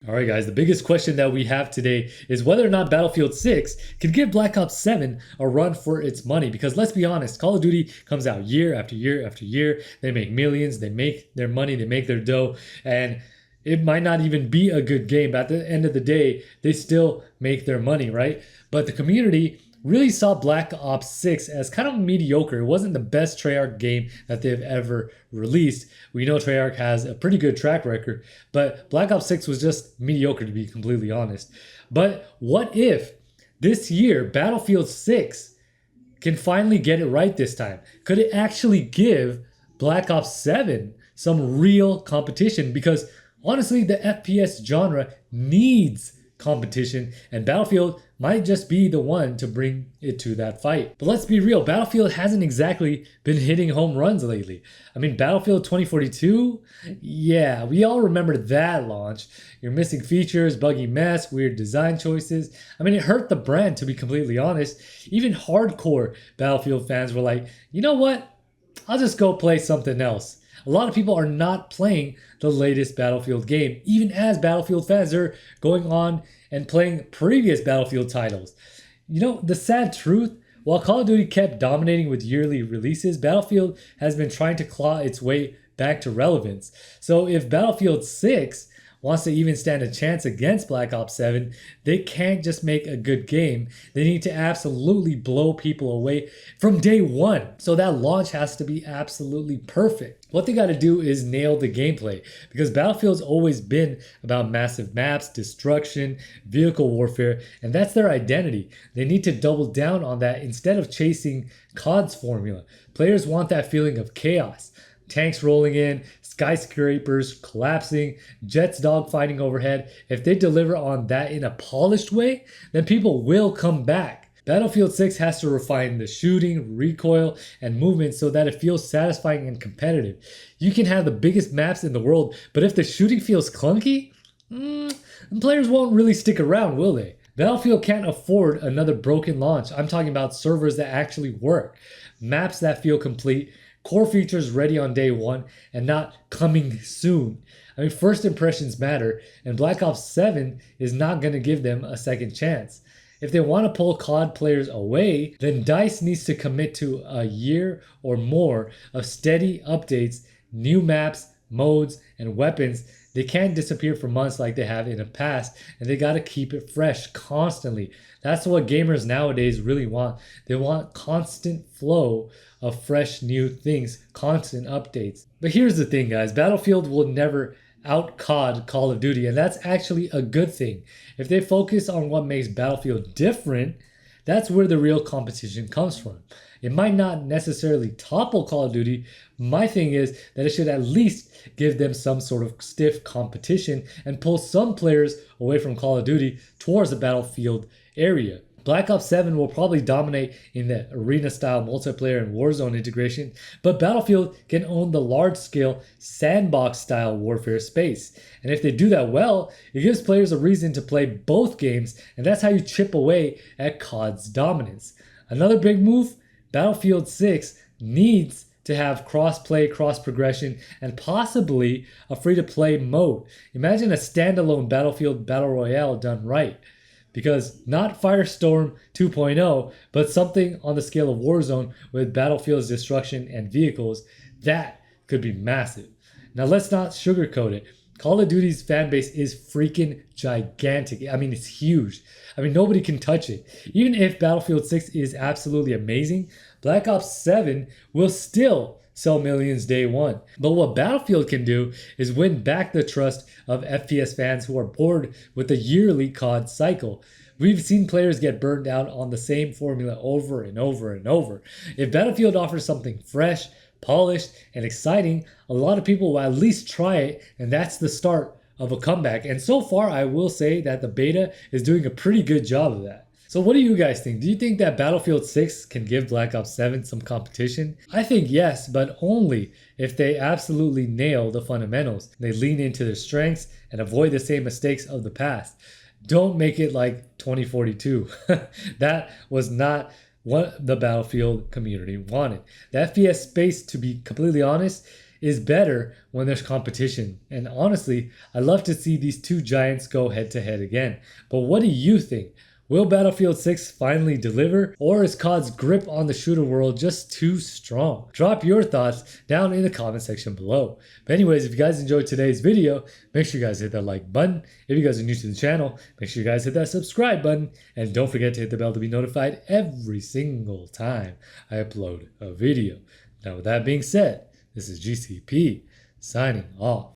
All right, guys, the biggest question that we have today is whether or not Battlefield 6 can give Black Ops 7 a run for its money. Because let's be honest, Call of Duty comes out year after year after year. They make millions, they make their money, they make their dough, and it might not even be a good game, but at the end of the day, they still make their money, right? But the community really saw Black Ops 6 as kind of mediocre. It wasn't the best Treyarch game that they've ever released. We know Treyarch has a pretty good track record, but Black Ops 6 was just mediocre, to be completely honest. But what if this year Battlefield 6 can finally get it right this time? Could it actually give Black Ops 7 some real competition? Because honestly, the FPS genre needs competition, and Battlefield might just be the one to bring it to that fight. But let's be real, Battlefield hasn't exactly been hitting home runs lately. I mean, Battlefield 2042, yeah, we all remember that launch. You're missing features, buggy mess, weird design choices. I mean, it hurt the brand, to be completely honest. Even hardcore Battlefield fans were like, you know what? I'll just go play something else. A lot of people are not playing the latest Battlefield game, even as Battlefield fans are going on and playing previous Battlefield titles. You know, the sad truth, while Call of Duty kept dominating with yearly releases, Battlefield has been trying to claw its way back to relevance. So if Battlefield 6 wants to even stand a chance against Black Ops 7, they can't just make a good game. They need to absolutely blow people away from day one. So that launch has to be absolutely perfect. What they got to do is nail the gameplay, because Battlefield's always been about massive maps, destruction, vehicle warfare, and that's their identity. They need to double down on that instead of chasing COD's formula. Players want that feeling of chaos. Tanks rolling in, skyscrapers collapsing, jets dogfighting overhead. If they deliver on that in a polished way, then people will come back. Battlefield 6 has to refine the shooting, recoil, and movement so that it feels satisfying and competitive. You can have the biggest maps in the world, but if the shooting feels clunky, players won't really stick around, will they? Battlefield can't afford another broken launch. I'm talking about servers that actually work, maps that feel complete, core features ready on day one, and not coming soon. I mean, first impressions matter, and Black Ops 7 is not going to give them a second chance. If they want to pull COD players away, then DICE needs to commit to a year or more of steady updates, new maps, modes, and weapons. They can't disappear for months like they have in the past, and they got to keep it fresh constantly. That's what gamers nowadays really want. They want constant flow of fresh new things, constant updates. But here's the thing, guys. Battlefield will never out-COD Call of Duty, and that's actually a good thing. If they focus on what makes Battlefield different, that's where the real competition comes from. It might not necessarily topple Call of Duty. My thing is that it should at least give them some sort of stiff competition and pull some players away from Call of Duty towards the Battlefield area. Black Ops 7 will probably dominate in the arena-style multiplayer and Warzone integration, but Battlefield can own the large-scale sandbox-style warfare space. And if they do that well, it gives players a reason to play both games, and that's how you chip away at COD's dominance. Another big move, Battlefield 6 needs to have cross-play, cross-progression, and possibly a free-to-play mode. Imagine a standalone Battlefield Battle Royale done right. Because not Firestorm 2.0, but something on the scale of Warzone with Battlefield's destruction and vehicles, that could be massive. Now let's not sugarcoat it. Call of Duty's fan base is freaking gigantic. I mean, it's huge. I mean, nobody can touch it. Even if Battlefield 6 is absolutely amazing, Black Ops 7 will still sell millions day one. But what Battlefield can do is win back the trust of FPS fans who are bored with the yearly COD cycle. We've seen players get burned out on the same formula over and over and over. If Battlefield offers something fresh, polished, and exciting, a lot of people will at least try it, and that's the start of a comeback. And so far, I will say that the beta is doing a pretty good job of that. So what do you guys think? Do you think that Battlefield 6 can give Black Ops 7 some competition? I think yes, but only if they absolutely nail the fundamentals. They lean into their strengths and avoid the same mistakes of the past. Don't make it like 2042. That was not what the Battlefield community wanted. The FPS space, to be completely honest, is better when there's competition. And honestly, I love to see these two giants go head to head again. But what do you think? Will Battlefield 6 finally deliver, or is COD's grip on the shooter world just too strong? Drop your thoughts down in the comment section below. But anyways, if you guys enjoyed today's video, make sure you guys hit that like button. If you guys are new to the channel, make sure you guys hit that subscribe button. And don't forget to hit the bell to be notified every single time I upload a video. Now with that being said, this is GCP signing off.